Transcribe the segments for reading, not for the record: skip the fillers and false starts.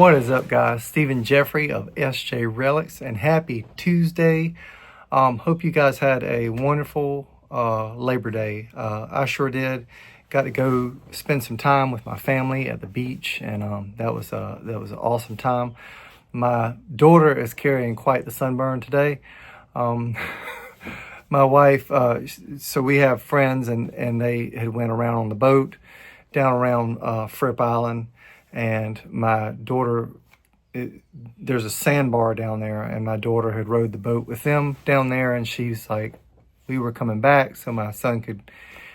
What is up, guys? Stephen Jeffrey of SJ Relics, and happy Tuesday. Hope you guys had a wonderful Labor Day. I sure did. Got to go spend some time with my family at the beach, and that was an awesome time. My daughter is carrying quite the sunburn today. My wife, so we have friends, and they had went around on the boat down around Fripp Island. And my daughter, there's a sandbar down there, and my daughter had rowed the boat with them down there, and she's like, we were coming back so my son could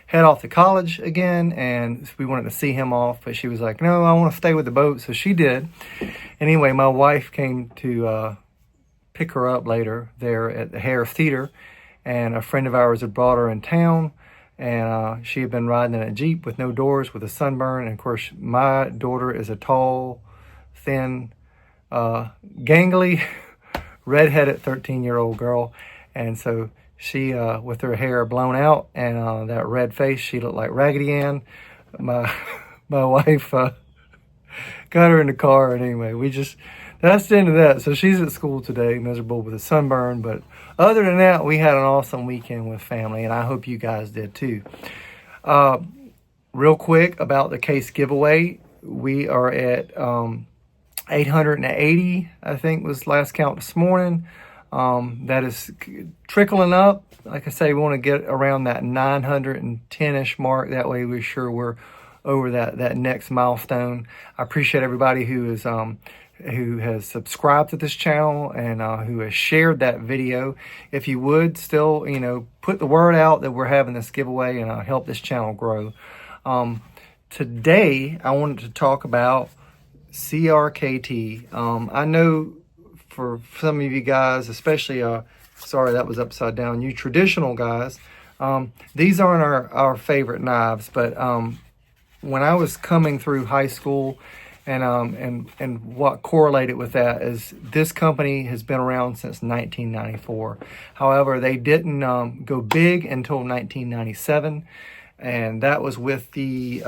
head off to college again, and we wanted to see him off, but she was like, no, I want to stay with the boat, so she did. Anyway, my wife came to pick her up later there at the Harris Theater, and a friend of ours had brought her in town. And she had been riding in a Jeep with no doors with a sunburn. And of course, my daughter is a tall, thin, gangly, redheaded 13-year-old girl. And so she, with her hair blown out and that red face, she looked like Raggedy Ann. My wife got her in the car. And anyway, that's the end of that. So she's at school today, miserable with a sunburn. But other than that, we had an awesome weekend with family, and I hope you guys did too. Real quick about the case giveaway. We are at 880, I think was last count this morning. That is trickling up. Like I say, we want to get around that 910-ish mark. That way we're sure we're over that next milestone. I appreciate everybody who has subscribed to this channel and who has shared that video. If you would still, put the word out that we're having this giveaway and help this channel grow. Today, I wanted to talk about CRKT. I know for some of you guys, especially, sorry, that was upside down, you traditional guys, these aren't our favorite knives, but when I was coming through high school, and what correlated with that is this company has been around since 1994. However, they didn't go big until 1997, and that was with the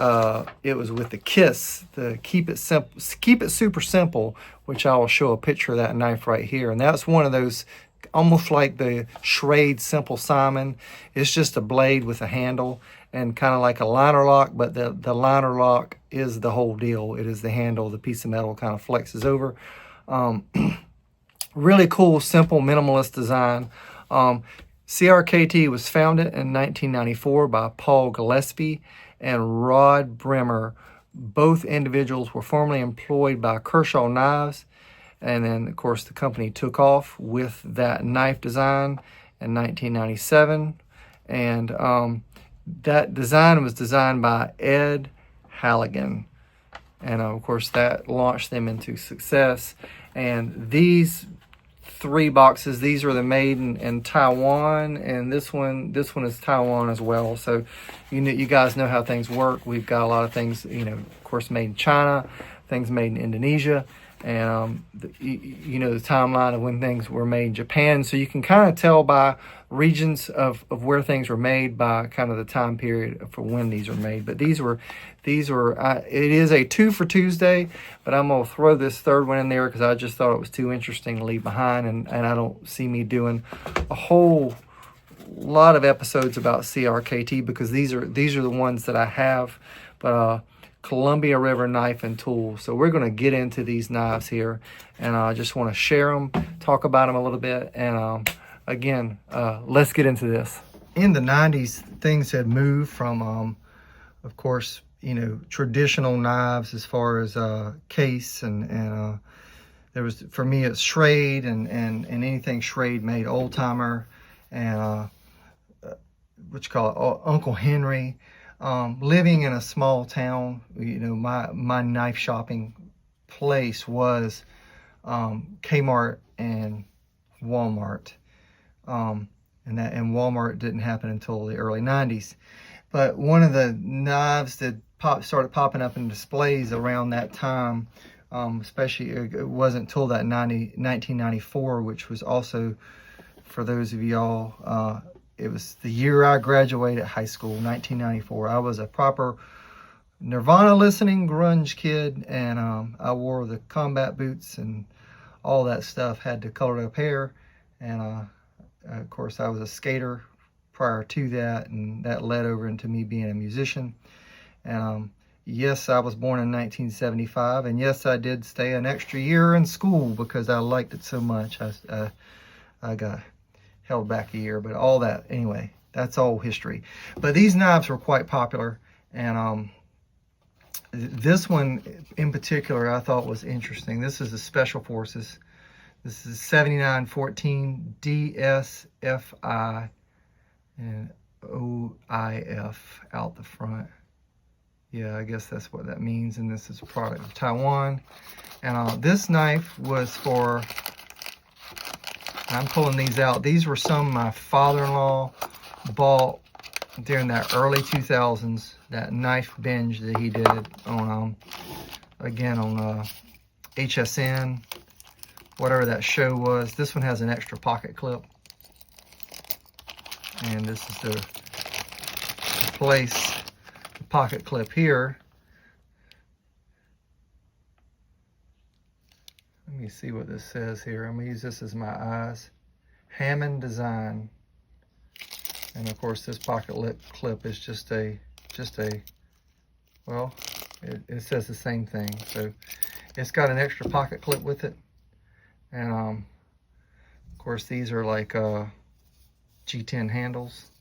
KISS, the Keep It Simple, Keep It Super Simple, which I will show a picture of that knife right here. And that's one of those, almost like the Schrade Simple Simon. It's just a blade with a handle and kind of like a liner lock, but the liner lock is the whole deal. It is the handle. The piece of metal kind of flexes over. Really cool, simple, minimalist design. CRKT was founded in 1994 by Paul Gillespie and Rod Bremer. Both individuals were formerly employed by Kershaw Knives. And then, of course, the company took off with that knife design in 1997. And that design was designed by Ed Halligan. And, of course, that launched them into success. And these three boxes, these are the made in Taiwan. And this one is Taiwan as well. So, you guys know how things work. We've got a lot of things, of course, made in China, things made in Indonesia. And the timeline of when things were made in Japan, so you can kind of tell by regions of where things were made by kind of the time period for when these were made. But these were it is a 2 for Tuesday, but I'm gonna throw this third one in there because I just thought it was too interesting to leave behind, and I don't see me doing a whole lot of episodes about CRKT because these are the ones that I have. But Columbia River Knife and Tool. So we're going to get into these knives here, and I just want to share them, talk about them a little bit, and again, let's get into this. In the 90s, things had moved from, of course, traditional knives as far as case, and there was, for me, it's Schrade and anything Schrade made, old timer, and what you call it, Uncle Henry. Living in a small town, my knife shopping place was Kmart and Walmart, and Walmart didn't happen until the early 90s. But one of the knives that started popping up in displays around that time, especially it wasn't until that 1994, which was also, for those of y'all, it was the year I graduated high school, 1994. I was a proper Nirvana listening grunge kid, and I wore the combat boots and all that stuff, had the colored up hair, and of course I was a skater prior to that, and that led over into me being a musician. And yes, I was born in 1975, and yes, I did stay an extra year in school because I liked it so much. I got held back a year, but all that, anyway, that's all history. But these knives were quite popular, and this one in particular I thought was interesting. This is the Special Forces. This is 7914 DSFI and OIF out the front. Yeah, I guess that's what that means. And this is a product of Taiwan. And this knife was for, I'm pulling these out. These were some my father-in-law bought during that early 2000s, that knife binge that he did on, again, on HSN, whatever that show was. This one has an extra pocket clip. And this is the place the pocket clip here. Let me see what this says here. I'm gonna use this as my eyes. Hammond Design. And of course this pocket clip is just a, well, it says the same thing. So it's got an extra pocket clip with it. And of course these are like G10 handles.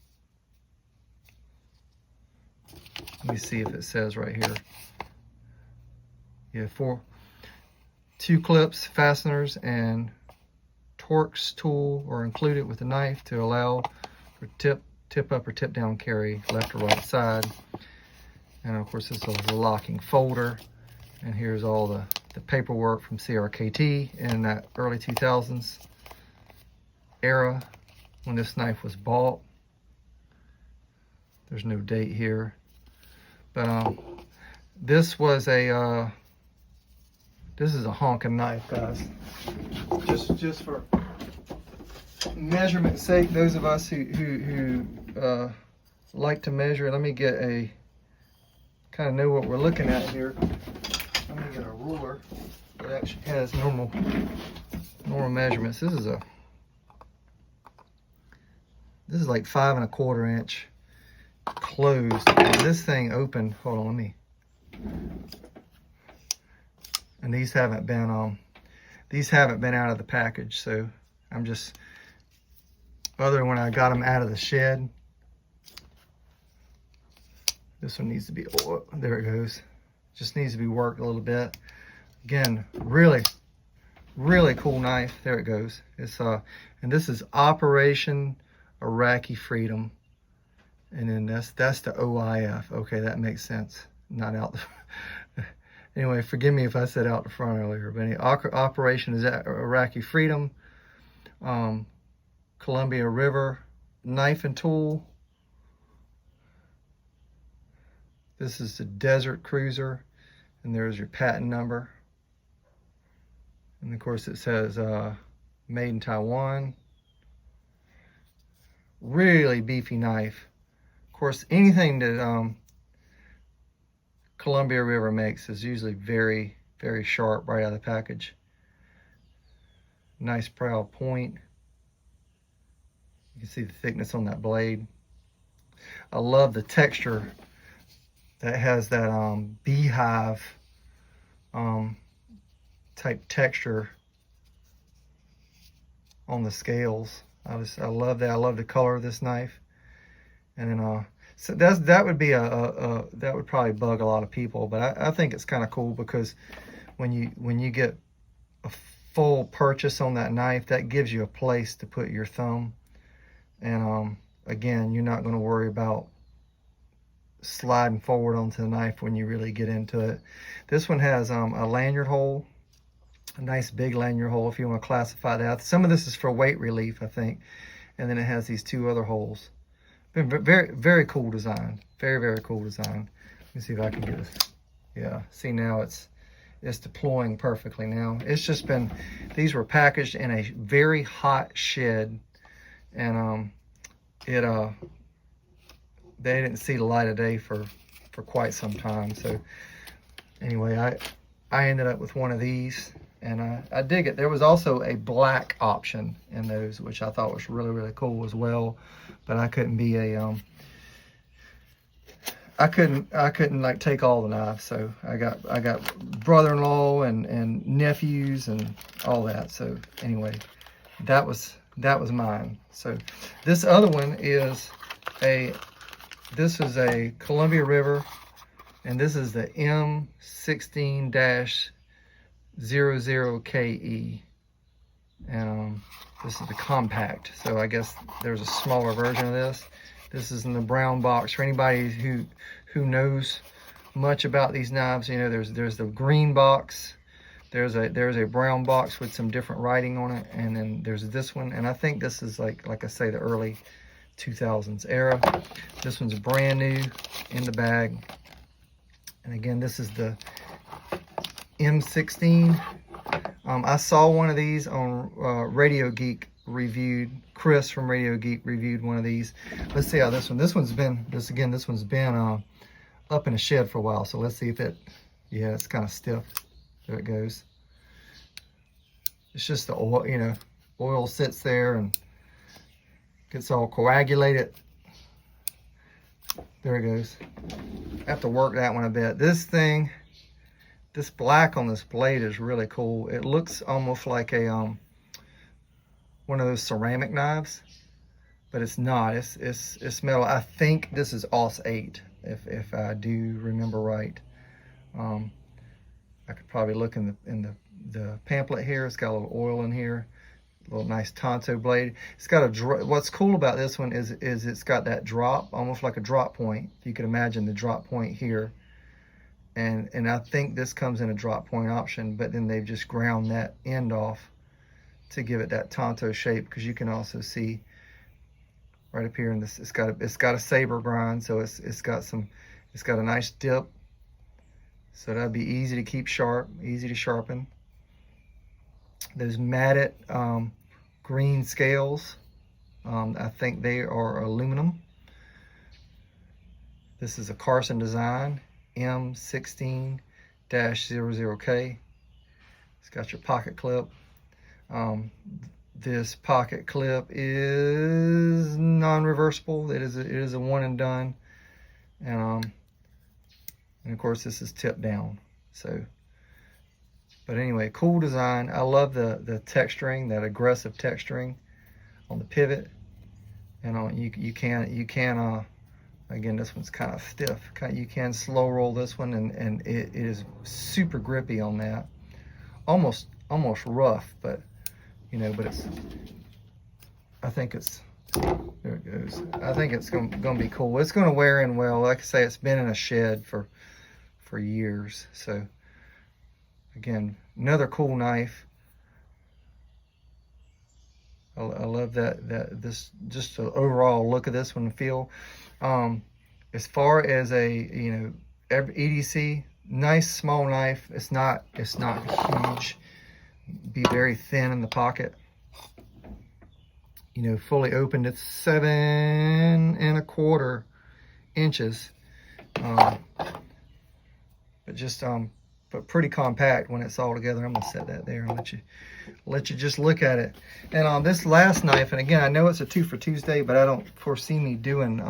Let me see if it says right here. Yeah, 2 clips, fasteners, and Torx tool are included with the knife to allow for tip up or tip down carry, left or right side. And of course this is a locking folder. And here's all the paperwork from CRKT in that early 2000s era when this knife was bought. There's no date here. But this was a this is a honking knife, guys. Just for measurement's sake, those of us who like to measure, let me get a, kind of know what we're looking at here. Let me get a ruler that actually has normal measurements. This is like 5 1/4 inch closed. And this thing opened, hold on, let me, and these haven't been out of the package, so I'm just, other than when I got them out of the shed. This one needs to be, oh, there it goes. Just needs to be worked a little bit. Again, really cool knife. There it goes. It's and this is Operation Iraqi Freedom. And then that's the OIF. Okay, that makes sense. Not out the anyway, forgive me if I said out the front earlier. But anyway, Operation is Iraqi Freedom. Columbia River knife and tool. This is the Desert Cruiser, and there's your patent number. And of course it says made in Taiwan. Really beefy knife. Of course, anything that Columbia River makes is usually very, very sharp right out of the package. Nice proud point. You can see the thickness on that blade. I love the texture that has that beehive type texture on the scales. I love that. I love the color of this knife. And then so that would probably bug a lot of people, but I think it's kind of cool because when you get a full purchase on that knife, that gives you a place to put your thumb. And again, you're not going to worry about sliding forward onto the knife when you really get into it. This one has a lanyard hole, a nice big lanyard hole if you want to classify that. Some of this is for weight relief, I think. And then it has these 2 other holes. Very, very cool design. Very, very cool design. Let me see if I can get this. Yeah, see now it's deploying perfectly now. It's just been, these were packaged in a very hot shed, and they didn't see the light of day for for quite some time. So anyway, I ended up with one of these, and I dig it. There was also a black option in those, which I thought was really, really cool as well. But I couldn't be a I couldn't like take all the knives, so I got brother-in-law and nephews and all that. So anyway, that was mine. So this other one is this is a Columbia River, and this is the M16-00KE, and this is the compact. So I guess there's a smaller version of this. This is in the brown box. For anybody who knows much about these knives, you know, there's the green box, there's a brown box with some different writing on it, and then there's this one. And I think this is like I say, the early 2000s era. This one's brand new in the bag. And again, this is the M16. I saw one of these on Radio Geek reviewed. Chris from Radio Geek reviewed one of these. Let's see how this one's been up in a shed for a while. So let's see if it, yeah, it's kind of stiff. There it goes. It's just the oil, you know, oil sits there and gets all coagulated. There it goes. I have to work that one a bit. This thing, this black on this blade is really cool. It looks almost like a one of those ceramic knives, but it's not. It's metal. I think this is Aus 8, if I do remember right. I could probably look in the pamphlet here. It's got a little oil in here, a little nice Tonto blade. It's got a what's cool about this one is it's got that drop, almost like a drop point. If you can imagine the drop point here, and I think this comes in a drop point option, but then they've just ground that end off to give it that Tonto shape, because you can also see right up here in this, it's got a saber grind, so it's got a nice dip, so that'd be easy to keep sharp, easy to sharpen. Those matted green scales, I think they are aluminum. This is a Carson design, M16-00K. It's got your pocket clip. This pocket clip is non-reversible. It is a one and done, and of course this is tipped down. So, but anyway, cool design. I love the texturing, that aggressive texturing on the pivot, and you can again, this one's kind of stiff. You can slow roll this one, and it is super grippy on that, almost rough, but you know, but I think it's, there it goes. I think it's gonna be cool. It's gonna wear in well. Like I say, it's been in a shed for years. So again, another cool knife. I love this, just the overall look of this one and feel. As far as a, you know, EDC, nice small knife. It's not huge. Be very thin in the pocket. You know, fully opened, it's 7 1/4 inches. But just but pretty compact when it's all together. I'm gonna set that there and let you just look at it. And on this last knife, and again, I know it's a 2 for Tuesday, but I don't foresee me doing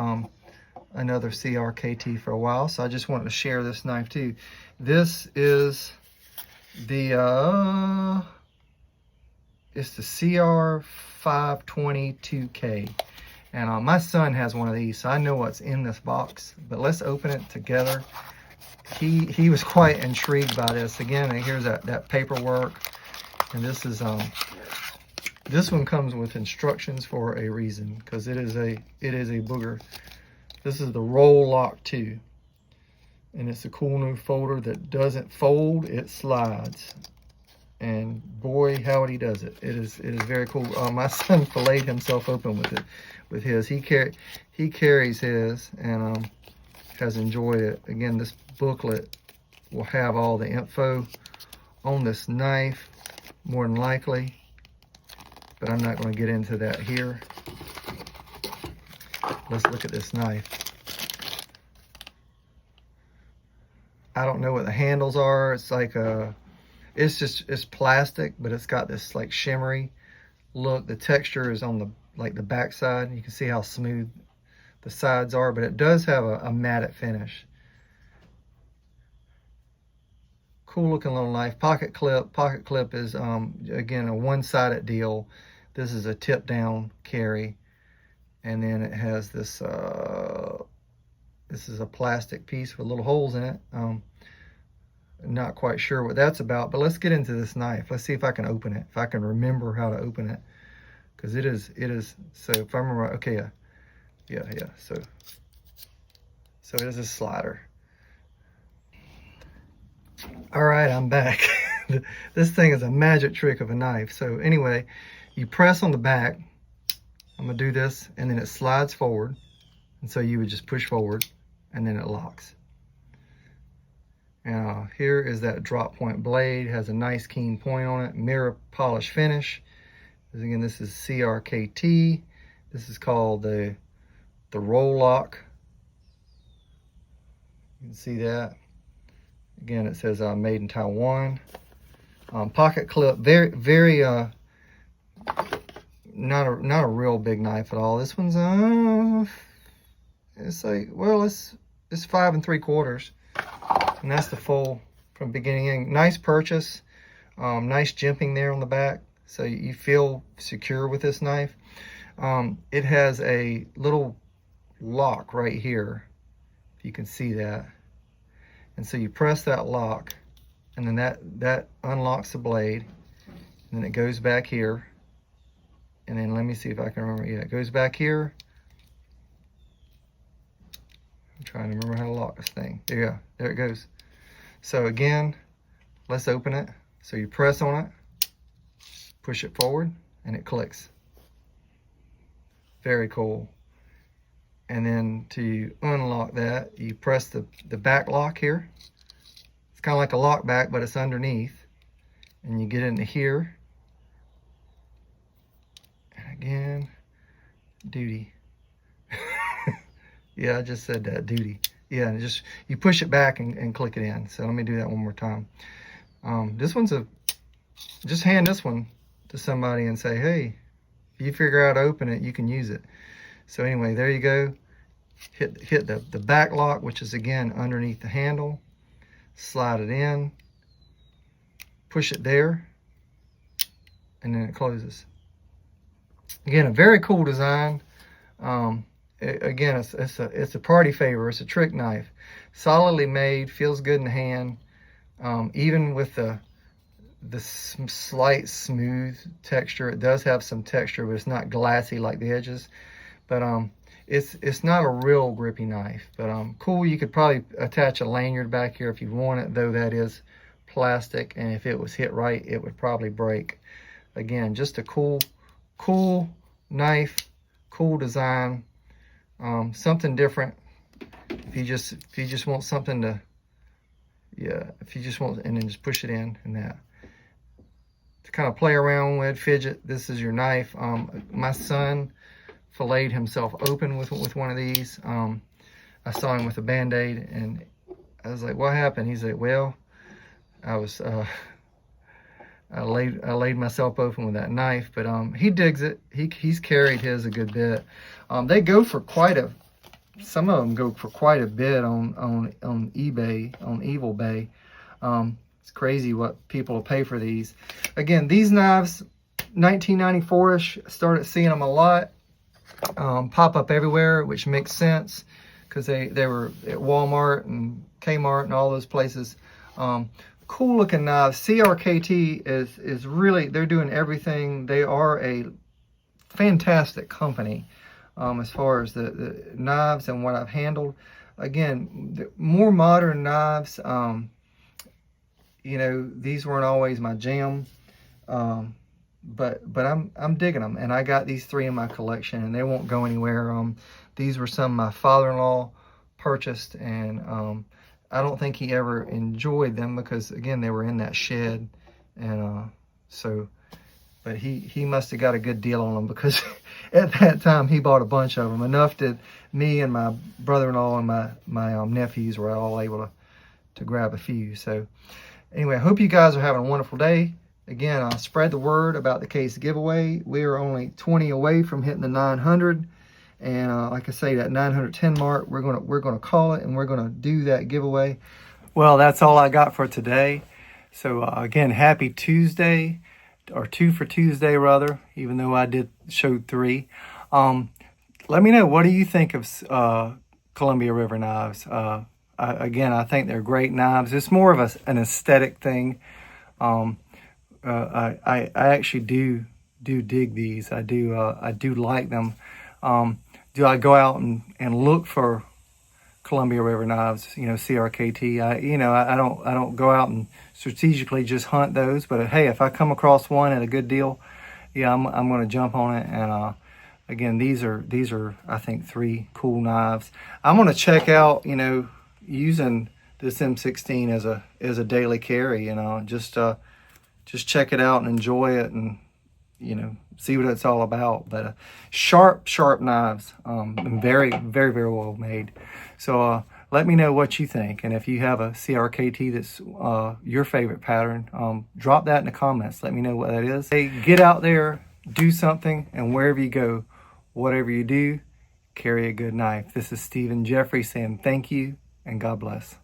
another CRKT for a while, so I just wanted to share this knife too. This is the it's the CR522K, and my son has one of these, so I know what's in this box. But let's open it together. He was quite intrigued by this. Again, and here's that paperwork, and this is this one comes with instructions for a reason, because it is a booger. This is the Roll Lock 2, and it's a cool new folder that doesn't fold, it slides. And boy, howdy does it. It is very cool. My son filleted himself open with his. He carries his and has enjoyed it. Again, this booklet will have all the info on this knife, more than likely, but I'm not going to get into that here. Let's look at this knife. I don't know what the handles are. It's like it's plastic, but it's got this like shimmery look. The texture is on the the back side. You can see how smooth the sides are, but it does have a matte finish. Cool looking little knife. Pocket clip. Pocket clip is again a one-sided deal. This is a tip down carry, and then it has this this is a plastic piece with little holes in it. Not quite sure what that's about, but let's get into this knife. Let's see if I can open it, if I can remember how to open it, because it is so if I remember, okay, yeah, so it is a slider. All right, I'm back. This thing is a magic trick of a knife. So anyway, you press on the back. I'm gonna do this, and then it slides forward, and so you would just push forward, and then it locks. Now here is that drop point blade. It has a nice keen point on it, mirror polish finish. Again, this is CRKT. This is called the roll lock. You can see that. Again, it says made in Taiwan. Pocket clip, very not a real big knife at all. This one's it's like, well, it's 5 3/4. And that's the full from beginning end. Nice purchase. Nice jimping there on the back, so you feel secure with this knife. It has a little lock right here, if you can see that. And so you press that lock, and then that unlocks the blade, and then it goes back here. And then let me see if I can remember. Yeah, it goes back here. I'm trying to remember how to lock this thing. There you go. There it goes. So again, let's open it. So you press on it, push it forward, and it clicks. Very cool. And then to unlock that, you press the back lock here. It's kind of like a lock back, but it's underneath. And you get into here. And again, duty. Yeah, I just said that, duty. Yeah, and just you push it back and click it in. So let me do that one more time. This one's just hand this one to somebody and say, hey, if you figure out how to open it, you can use it. So anyway, there you go. Hit the back lock, which is again underneath the handle. Slide it in, push it there, and then it closes. Again, a very cool design. Again, it's a party favor. It's a trick knife, solidly made, feels good in the hand. Even with the slight smooth texture, it does have some texture, but it's not glassy like the edges. But it's not a real grippy knife, but cool. You could probably attach a lanyard back here if you want it, though that is plastic, and if it was hit right, it would probably break. Again, just a cool knife, cool design. Something different. If you just want something to, yeah, if you just want, and then just push it in and that. To kind of play around with, fidget, this is your knife. My son filleted himself open with one of these. I saw him with a Band-Aid, and I was like, what happened? He's like, well, I laid myself open with that knife, but he digs it. He's carried his a good bit. They go for some of them go for quite a bit on eBay, on Evil Bay. It's crazy what people will pay for these. Again, these knives, 1994-ish, started seeing them a lot. Pop up everywhere, which makes sense because they were at Walmart and Kmart and all those places. Cool looking knives. CRKT is really, they're doing everything. They are a fantastic company as far as the knives and what I've handled. Again, the more modern knives, you know, these weren't always my jam, but I'm digging them, and I got these 3 in my collection, and they won't go anywhere. These were some my father-in-law purchased, and I don't think he ever enjoyed them because, again, they were in that shed. And so, but he must have got a good deal on them because at that time he bought a bunch of them. Enough that me and my brother-in-law and my nephews were all able grab a few. So anyway, I hope you guys are having a wonderful day. Again, spread the word about the case giveaway. We are only 20 away from hitting the 900, and like I say, that 910 mark, we're gonna call it, and we're gonna do that giveaway. Well, that's all I got for today. So again, happy Tuesday, or 2 for Tuesday rather, even though I did show 3. Let me know, what do you think of Columbia River knives? Again, I think they're great knives. It's more of an aesthetic thing. I actually do dig these. I do like them. Do I go out and look for Columbia River knives? CRKT. I don't go out and strategically just hunt those. But hey, if I come across one at a good deal, yeah, I'm going to jump on it. And again, these are I think 3 cool knives. I'm going to check out using this M16 as a daily carry. Just check it out and enjoy it, and see what it's all about. But sharp knives, and very, very, very well made. So let me know what you think, and if you have a CRKT that's your favorite pattern, drop that in the comments. Let me know what that is. Hey, get out there, do something, and wherever you go, whatever you do, carry a good knife. This is Stephen Jeffrey saying thank you and God bless.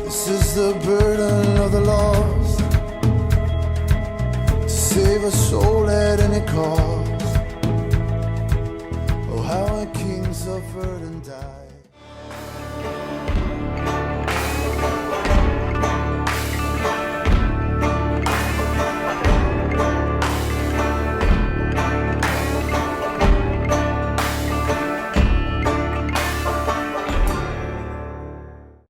This is the burden of the lost, to save a soul at any cost. Oh, how a king suffered and died.